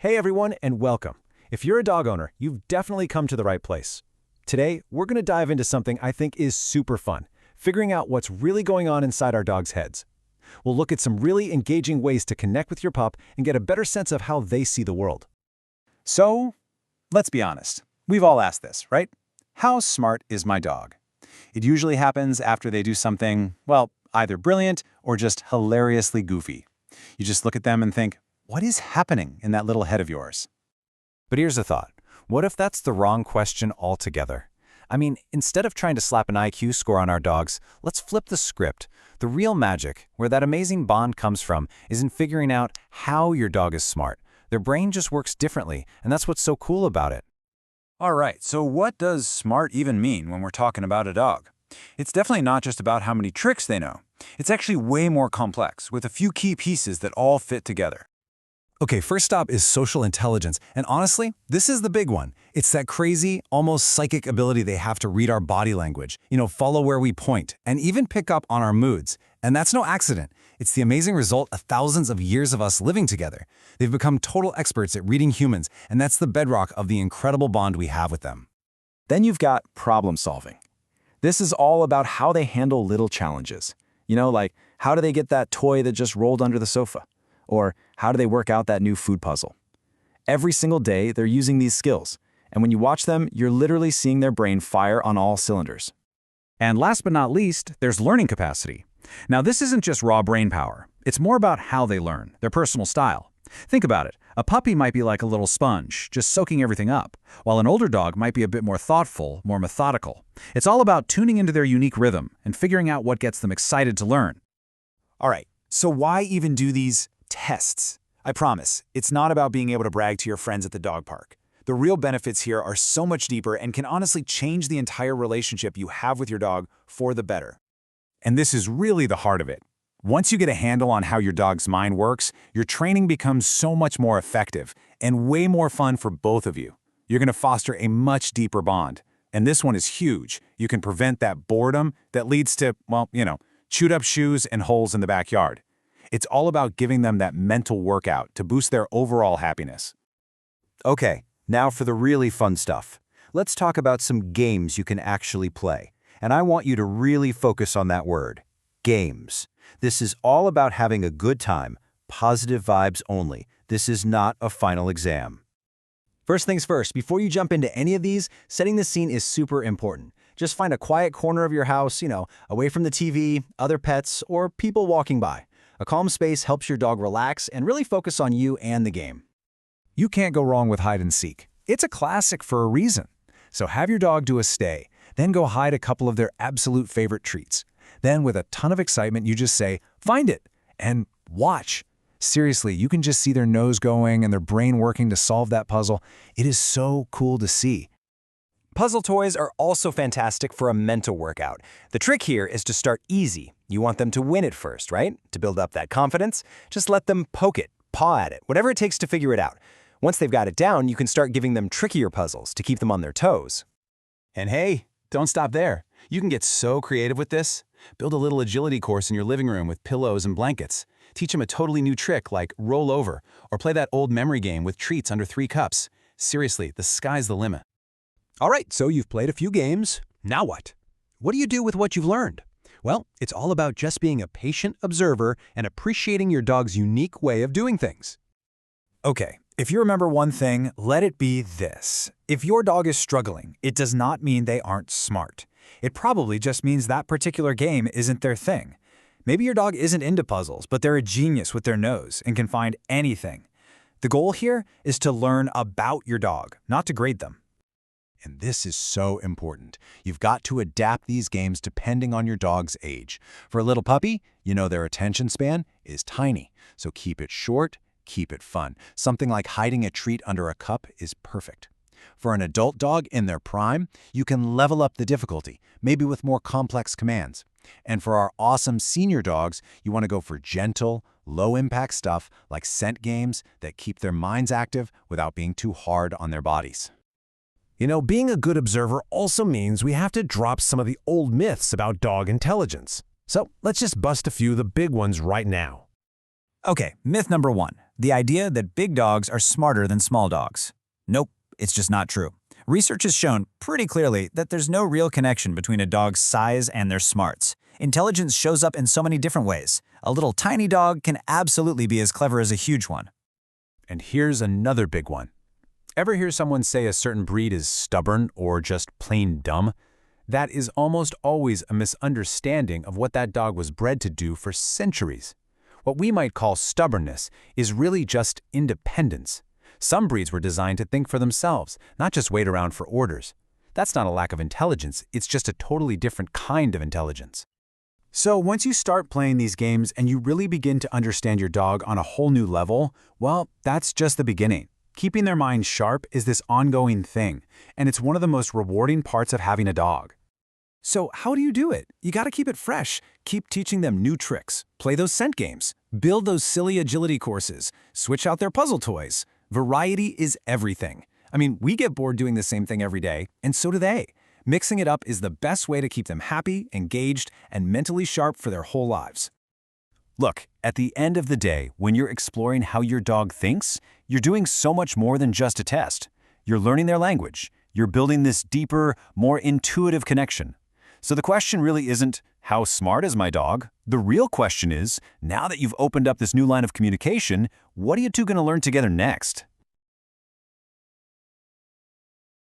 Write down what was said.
Hey everyone, and welcome. If you're a dog owner, you've definitely come to the right place. Today, we're going to dive into something I think is super fun, figuring out what's really going on inside our dogs' heads. We'll look at some really engaging ways to connect with your pup and get a better sense of how they see the world. So, let's be honest. We've all asked this, right? How smart is my dog? It usually happens after they do something, well, either brilliant or just hilariously goofy. You just look at them and think, what is happening in that little head of yours? But here's a thought. What if that's the wrong question altogether? I mean, instead of trying to slap an IQ score on our dogs, let's flip the script. The real magic, where that amazing bond comes from, is in figuring out how your dog is smart. Their brain just works differently, and that's what's so cool about it. All right, so what does smart even mean when we're talking about a dog? It's definitely not just about how many tricks they know. It's actually way more complex, with a few key pieces that all fit together. Okay, first stop is social intelligence, and honestly, this is the big one. It's that crazy, almost psychic ability they have to read our body language, follow where we point, and even pick up on our moods. And that's no accident. It's the amazing result of thousands of years of us living together. They've become total experts at reading humans, and that's the bedrock of the incredible bond we have with them. Then you've got problem solving. This is all about how they handle little challenges. Like how do they get that toy that just rolled under the sofa? Or how do they work out that new food puzzle? Every single day, they're using these skills. And when you watch them, you're literally seeing their brain fire on all cylinders. And last but not least, there's learning capacity. Now, this isn't just raw brain power. It's more about how they learn, their personal style. Think about it. A puppy might be like a little sponge, just soaking everything up, while an older dog might be a bit more thoughtful, more methodical. It's all about tuning into their unique rhythm and figuring out what gets them excited to learn. All right, so why even do these tests? I promise, it's not about being able to brag to your friends at the dog park. The real benefits here are so much deeper and can honestly change the entire relationship you have with your dog for the better. And this is really the heart of it. Once you get a handle on how your dog's mind works, your training becomes so much more effective and way more fun for both of you. You're going to foster a much deeper bond. And this one is huge. You can prevent that boredom that leads to, chewed up shoes and holes in the backyard. It's all about giving them that mental workout to boost their overall happiness. Okay, now for the really fun stuff. Let's talk about some games you can actually play. And I want you to really focus on that word, games. This is all about having a good time, positive vibes only. This is not a final exam. First things first, before you jump into any of these, setting the scene is super important. Just find a quiet corner of your house, away from the TV, other pets, or people walking by. A calm space helps your dog relax and really focus on you and the game. You can't go wrong with hide and seek. It's a classic for a reason. So have your dog do a stay, then go hide a couple of their absolute favorite treats. Then with a ton of excitement, you just say, "Find it," and watch. Seriously, you can just see their nose going and their brain working to solve that puzzle. It is so cool to see. Puzzle toys are also fantastic for a mental workout. The trick here is to start easy. You want them to win it first, right? To build up that confidence, just let them poke it, paw at it, whatever it takes to figure it out. Once they've got it down, you can start giving them trickier puzzles to keep them on their toes. And hey, don't stop there. You can get so creative with this. Build a little agility course in your living room with pillows and blankets. Teach them a totally new trick like roll over, or play that old memory game with treats under 3 cups. Seriously, the sky's the limit. All right, so you've played a few games. Now what? What do you do with what you've learned? Well, it's all about just being a patient observer and appreciating your dog's unique way of doing things. Okay, if you remember one thing, let it be this. If your dog is struggling, it does not mean they aren't smart. It probably just means that particular game isn't their thing. Maybe your dog isn't into puzzles, but they're a genius with their nose and can find anything. The goal here is to learn about your dog, not to grade them. And this is so important. You've got to adapt these games depending on your dog's age. For a little puppy, their attention span is tiny. So keep it short, keep it fun. Something like hiding a treat under a cup is perfect. For an adult dog in their prime, you can level up the difficulty, maybe with more complex commands. And for our awesome senior dogs, you want to go for gentle, low-impact stuff like scent games that keep their minds active without being too hard on their bodies. Being a good observer also means we have to drop some of the old myths about dog intelligence. So let's just bust a few of the big ones right now. Okay, myth number 1. The idea that big dogs are smarter than small dogs. Nope, it's just not true. Research has shown pretty clearly that there's no real connection between a dog's size and their smarts. Intelligence shows up in so many different ways. A little tiny dog can absolutely be as clever as a huge one. And here's another big one. Ever hear someone say a certain breed is stubborn or just plain dumb? That is almost always a misunderstanding of what that dog was bred to do for centuries. What we might call stubbornness is really just independence. Some breeds were designed to think for themselves, not just wait around for orders. That's not a lack of intelligence, it's just a totally different kind of intelligence. So once you start playing these games and you really begin to understand your dog on a whole new level, well, that's just the beginning. Keeping their mind sharp is this ongoing thing, and it's one of the most rewarding parts of having a dog. So how do you do it? You gotta keep it fresh. Keep teaching them new tricks. Play those scent games. Build those silly agility courses. Switch out their puzzle toys. Variety is everything. I mean, we get bored doing the same thing every day, and so do they. Mixing it up is the best way to keep them happy, engaged, and mentally sharp for their whole lives. Look, at the end of the day, when you're exploring how your dog thinks, you're doing so much more than just a test. You're learning their language. You're building this deeper, more intuitive connection. So the question really isn't, how smart is my dog? The real question is, now that you've opened up this new line of communication, what are you two going to learn together next?